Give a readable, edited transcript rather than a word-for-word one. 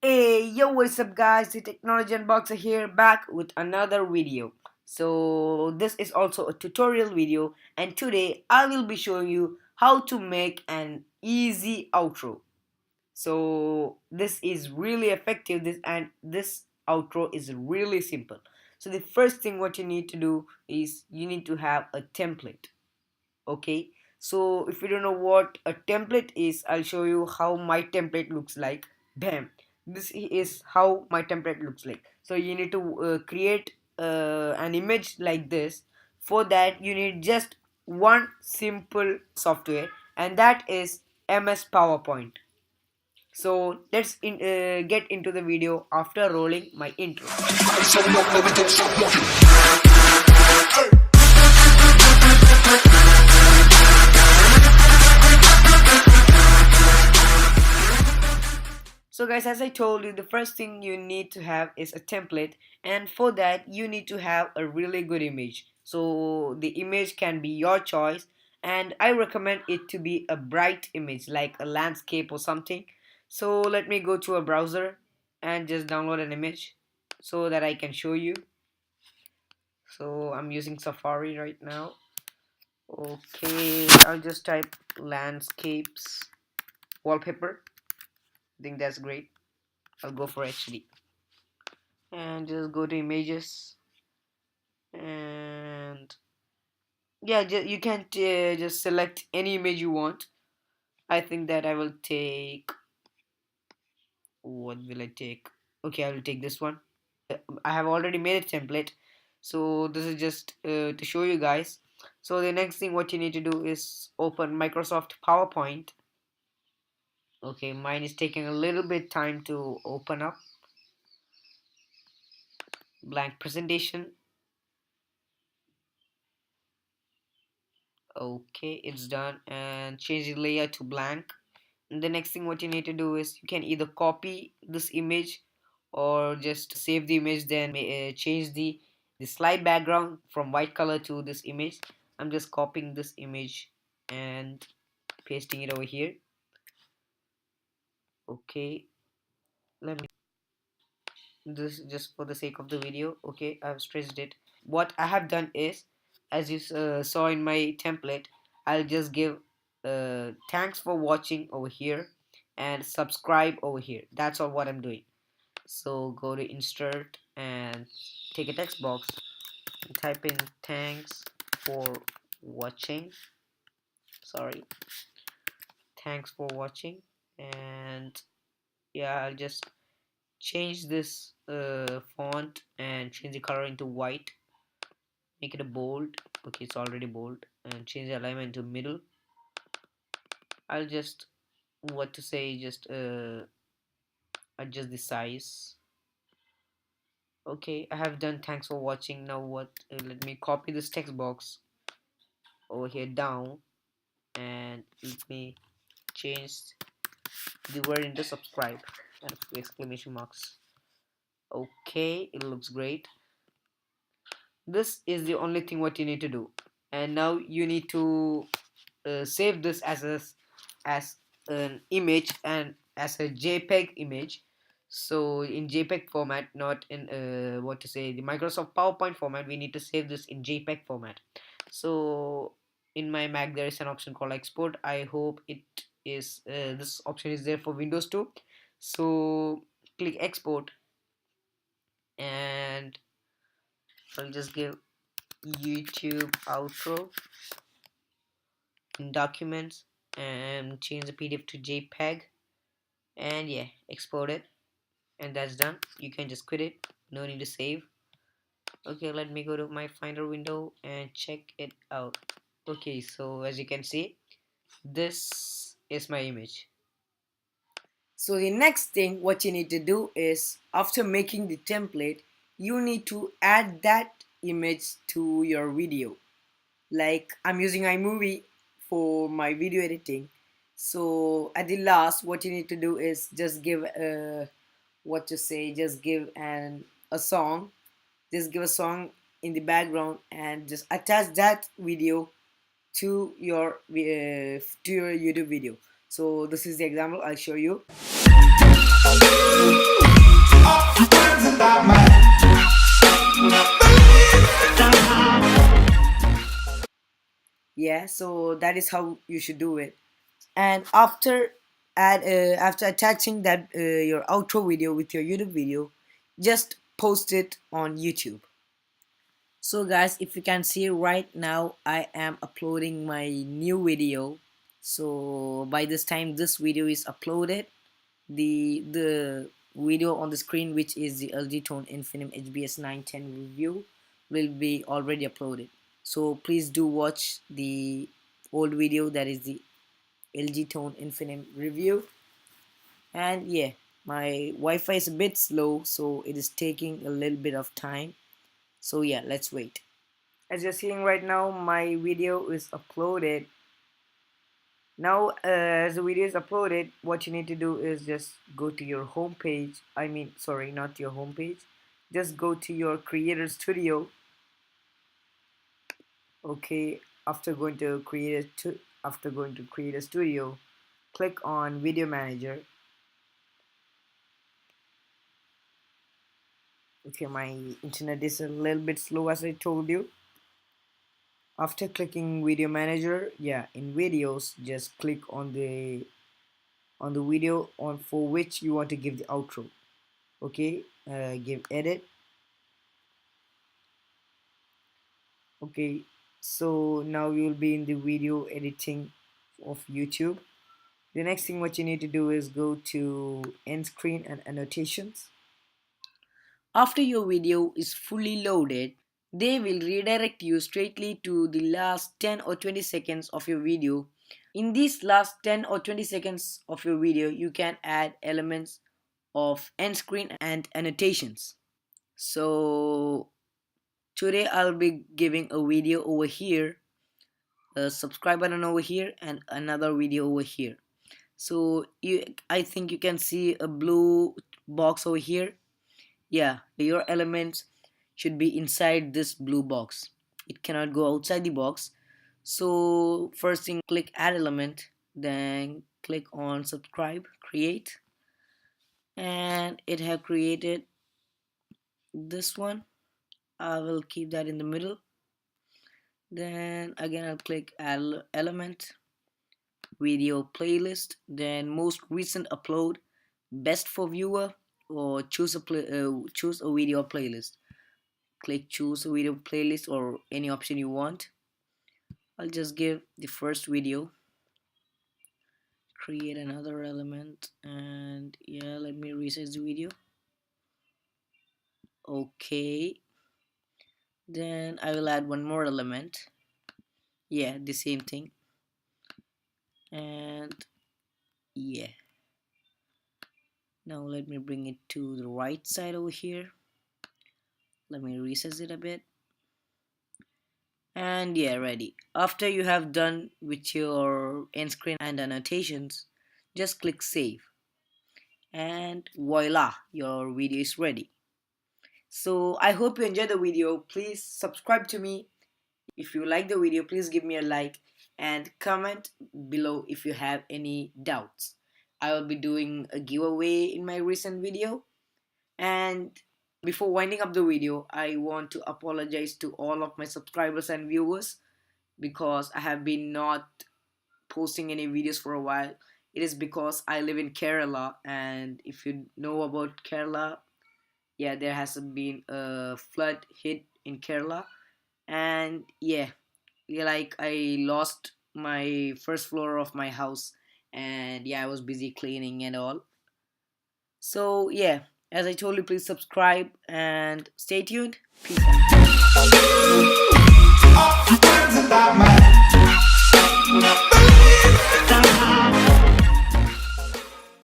Hey, yo, what's up, guys? The Technology Unboxer here, back with another video. So, this is also a tutorial video, and today I will be showing you how to make an easy outro. So, this is really effective, this outro is really simple. So, the first thing what you need to do is you need to have a template. Okay, so if you don't know what a template is, I'll show you how my template looks like. Bam, this is how my template looks like. So you need to create an image like this. For that you need just one simple software, and that is MS PowerPoint. So get into the video after rolling my intro. So guys, as I told you, the first thing you need to have is a template, and for that you need to have a really good image. So the image can be your choice, and I recommend it to be a bright image like a landscape or something. So let me go to a browser and just download an image so that I can show you. So I'm using Safari right now. Okay, I'll just type landscapes wallpaper. I think that's great. I'll go for HD and just go to images, and yeah, you can just select any image you want. I think that I will take, what will I take? Okay, I will take this one. I have already made a template, so this is just to show you guys. So the next thing what you need to do is open Microsoft PowerPoint. Okay, mine is taking a little bit time to open up. Blank presentation. Okay, it's done, and change the layer to blank. And the next thing what you need to do is you can either copy this image or just save the image, then change the slide background from white color to this image. I'm just copying this image and pasting it over here. Okay, let me, this just for the sake of the video. Okay, I've stretched it. What I have done is, as you saw in my template, I'll just give thanks for watching over here and subscribe over here. That's all what I'm doing. So go to insert and take a text box and type in thanks for watching. Sorry, thanks for watching. And yeah, I'll just change this font and change the color into white, make it a bold. Okay, it's already bold. And change the alignment to middle. I'll just, what to say, just adjust the size. Okay, I have done thanks for watching. Now what, let me copy this text box over here down, and let me change the word into subscribe and exclamation marks. Okay, it looks great. This is the only thing what you need to do, and now you need to save this as an image and as a JPEG image. So in JPEG format, not in what to say, the Microsoft PowerPoint format. We need to save this in JPEG format. So in my Mac there is an option called export. I hope it is this option is there for Windows too. So click export, and I'll just give YouTube outro in documents and change the PDF to JPEG, and yeah, export it, and that's done. You can just quit it, no need to save. Okay, let me go to my Finder window and check it out. Okay, so as you can see, this is my image. So the next thing what you need to do is, after making the template, you need to add that image to your video. Like I'm using iMovie for my video editing. So at the last, what you need to do is just give what to say, just give a song, just give a song in the background, and just attach that video to your YouTube video. So this is the example I'll show you. yeah, so that is how you should do it. And after attaching that your outro video with your YouTube video, just post it on YouTube. So guys, if you can see right now, I am uploading my new video. So by this time this video is uploaded, the video on the screen, which is the LG Tone Infinim HBS 910 review, will be already uploaded. So please do watch the old video, that is the LG Tone Infinim review. And yeah, my Wi-Fi is a bit slow, so it is taking a little bit of time. So yeah, let's wait. As you're seeing right now, my video is uploaded. Now as the video is uploaded, what you need to do is just go to your home page. I mean, sorry, not your home page. Just go to your Creator Studio. Okay, after going to Creator Studio, click on Video Manager. Okay, my internet is a little bit slow, as I told you. After clicking Video Manager, yeah, in videos, just click on the video for which you want to give the outro. Okay, give edit. Okay, so now you will be in the video editing of YouTube. The next thing what you need to do is go to end screen and annotations. After your video is fully loaded, they will redirect you straightly to the last 10 or 20 seconds of your video. In these last 10 or 20 seconds of your video, you can add elements of end screen and annotations. So today I'll be giving a video over here, a subscribe button over here, and another video over here. So I think you can see a blue box over here. Yeah, your elements should be inside this blue box. It cannot go outside the box. So first thing, click add element, then click on subscribe, create, and it have created this one. I will keep that in the middle. Then again I'll click add element, video playlist, then most recent upload, best for viewer, or choose a video playlist. Click choose a video playlist or any option you want. I'll just give the first video, create another element, and yeah, let me resize the video. Okay, then I will add one more element. Yeah, the same thing. And yeah, now let me bring it to the right side over here. Let me resize it a bit. And yeah, ready. After you have done with your end screen and annotations, just click save, and voila, your video is ready. So I hope you enjoyed the video. Please subscribe to me. If you like the video, please give me a like and comment below if you have any doubts. I will be doing a giveaway in my recent video. And before winding up the video, I want to apologize to all of my subscribers and viewers because I have been not posting any videos for a while. It is because I live in Kerala, and if you know about Kerala, yeah, there has been a flood hit in Kerala, and yeah, like I lost my first floor of my house, and yeah, I was busy cleaning and all. So yeah, as I told you, please subscribe and stay tuned. Peace out.